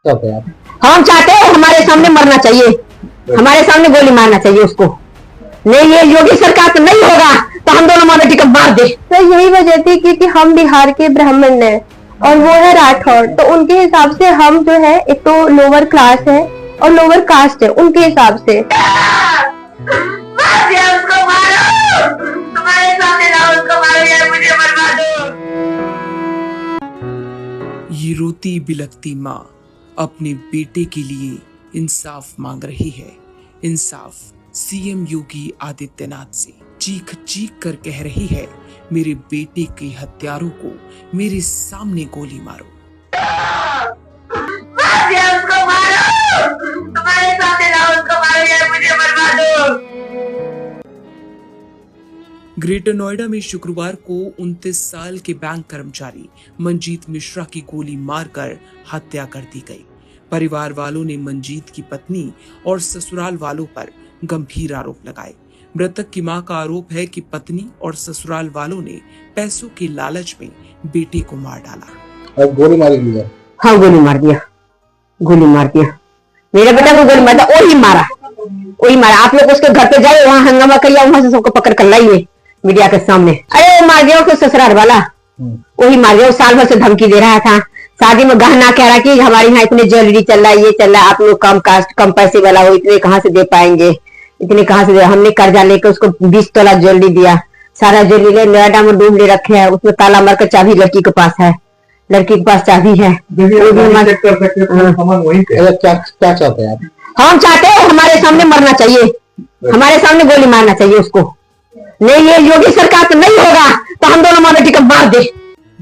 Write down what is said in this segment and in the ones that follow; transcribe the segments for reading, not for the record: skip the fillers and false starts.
हम चाहते हैं हमारे सामने मरना चाहिए, हमारे सामने गोली मारना चाहिए उसको। नहीं, ये योगी सरकार तो नहीं होगा तो हम दोनों माँ बेटी को मार दे। तो यही वजह थी क्योंकि हम बिहार के ब्राह्मण हैं और वो है राठौर, तो उनके हिसाब से हम जो है एक तो लोअर क्लास है और लोअर कास्ट है उनके हिसाब से। उसको मारो, तुम्हारे सामने ना उसको मारो या मुझे मरवा दो। ये रोती बिलखती माँ अपने बेटे के लिए इंसाफ मांग रही है। इंसाफ सीएम योगी आदित्यनाथ से चीख चीख कर कह रही है, मेरे बेटे के हत्यारों को मेरे सामने गोली मारो। उसको मारो, तुम्हारे सामने ना उसको मारो या मुझे मरवा दो। ग्रेटर नोएडा में शुक्रवार को 29 साल के बैंक कर्मचारी मंजीत मिश्रा की गोली मारकर हत्या कर दी गई। परिवार वालों ने मंजीत की पत्नी और ससुराल वालों पर गंभीर आरोप लगाए। मृतक की मां का आरोप है कि पत्नी और ससुराल वालों ने पैसों के लालच में बेटे को मार डाला। अब गोली मार दिया। हाँ, गोली मार दिया, गोली मार दिया। मेरे बेटा को गोली मारा, वही मारा, वही मारा। आप लोग उसके घर पे जाइए, वहाँ हंगामा करिए, वहां से सबको पकड़ कर लाइए मीडिया के सामने। अरे वो मार गया उसके ससुराल वाला, वही मार गया। वो साल भर से धमकी दे रहा था, शादी में गहना कह रहा कि हमारे यहाँ इतने ज्वेलरी चल रहा है, ये चल रहा है, आप लोग कम कास्ट कम पैसे वाला हो, इतने कहाँ से दे पाएंगे, इतने कहाँ से दे। हमने कर्जा लेकर उसको 20 तोला ज्वेलरी दिया, सारा ज्वेलरी ले नोएडा में डूब ले रखे है। उसमें ताला मार कर चाबी लड़की के पास है, लड़की के पास चाबी है। क्या चाहते हैं आप? हम चाहते हैं हमारे सामने मरना चाहिए, हमारे सामने गोली मारना चाहिए उसको। नहीं, ये योगी सरकार तो नहीं होगा तो हम दोनों माँ बेटी को मार दे।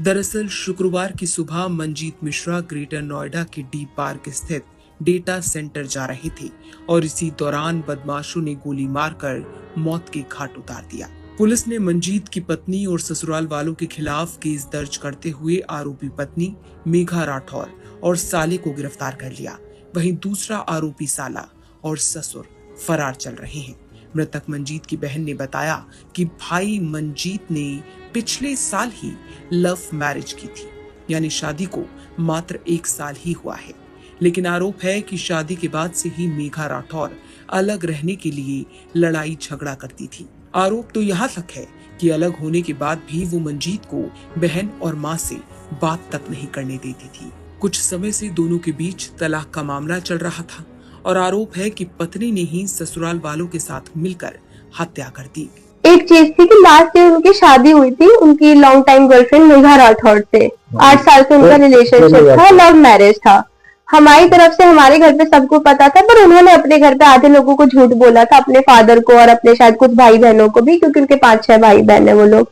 दरअसल शुक्रवार की सुबह मंजीत मिश्रा ग्रेटर नोएडा के डी पार्क स्थित डेटा सेंटर जा रही थी और इसी दौरान बदमाशों ने गोली मारकर मौत के घाट उतार दिया। पुलिस ने मंजीत की पत्नी और ससुराल वालों के खिलाफ केस दर्ज करते हुए आरोपी पत्नी मेघा राठौर और साले को गिरफ्तार कर लिया। वहीं दूसरा आरोपी साला और ससुर फरार चल रहे हैं। मृतक मंजीत की बहन ने बताया कि भाई मंजीत ने पिछले साल ही लव मैरिज की थी, यानी शादी को मात्र 1 साल ही हुआ है। लेकिन आरोप है कि शादी के बाद से ही मेघा राठौर अलग रहने के लिए लड़ाई झगड़ा करती थी। आरोप तो यहाँ तक है कि अलग होने के बाद भी वो मंजीत को बहन और माँ से बात तक नहीं करने देती थी। कुछ समय से दोनों के बीच तलाक का मामला चल रहा था और आरोप है कि पत्नी ने ही ससुराल वालों के साथ मिलकर हत्या कर दी। एक चीज थी कि लास्ट ईयर उनकी शादी हुई थी उनकी long time girlfriend Megha Rathore से। 8 साल से उनका रिलेशनशिप था, लव मैरिज था। हमारी तरफ से हमारे घर पे सबको पता था, पर उन्होंने अपने घर पे आधे लोगों को झूठ बोला था, अपने फादर को और अपने शायद कुछ भाई बहनों को भी, क्योंकि उनके 5-6 भाई बहन है वो लोग।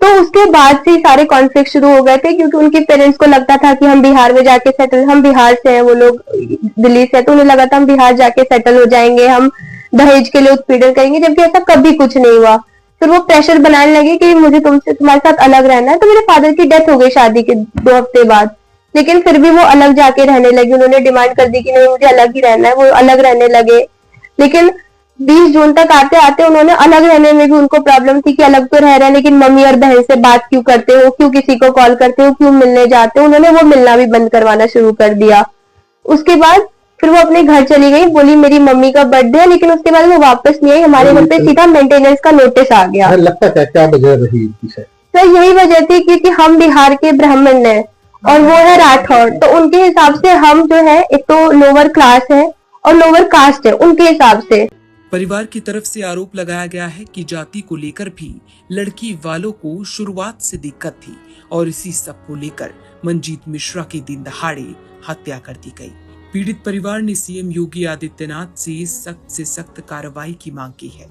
तो उसके बाद से सारे कॉन्फ्लिक्ट शुरू हो गए थे, क्योंकि उनके पेरेंट्स को लगता था कि हम बिहार में जाके सेटल, हम बिहार से हैं, वो लोग दिल्ली से, तो उन्हें लगा था हम बिहार जाके सेटल हो जाएंगे, हम दहेज के लिए उत्पीड़न करेंगे, जबकि ऐसा कभी कुछ नहीं हुआ। फिर वो प्रेशर बनाने लगे कि मुझे तुमसे तुम्हारे साथ अलग रहना है। तो मेरे फादर की डेथ हो गई शादी के 2 हफ्ते बाद, लेकिन फिर भी वो अलग जाके रहने लगे। उन्होंने डिमांड कर दी कि नहीं मुझे अलग ही रहना है, वो अलग रहने लगे। लेकिन 20 जून तक आते आते उन्होंने अलग रहने में भी उनको प्रॉब्लम थी कि अलग तो रह रहे हैं, लेकिन मम्मी और बहन से बात क्यों करते हो, क्यों किसी को कॉल करते हो, क्यों मिलने जाते हो। उन्होंने वो मिलना भी बंद करवाना शुरू कर दिया। उसके बाद फिर वो अपने घर चली गई, बोली मेरी मम्मी का बर्थडे है, लेकिन उसके बाद वो वापस नहीं आई। हमारे घर पे सीधा मेंटेनेंस का नोटिस आ गया। लगता है क्या वजह रही पीछे? तो यही वजह थी क्योंकि हम बिहार के ब्राह्मण हैं और वो है राठौर, तो उनके हिसाब से हम जो है एक तो लोअर क्लास है और लोअर कास्ट है उनके हिसाब से। परिवार की तरफ से आरोप लगाया गया है कि जाति को लेकर भी लड़की वालों को शुरुआत से दिक्कत थी और इसी सब को लेकर मंजीत मिश्रा की दिन दहाड़े हत्या कर दी गई। पीड़ित परिवार ने सीएम योगी आदित्यनाथ से सख्त कार्रवाई की मांग की है।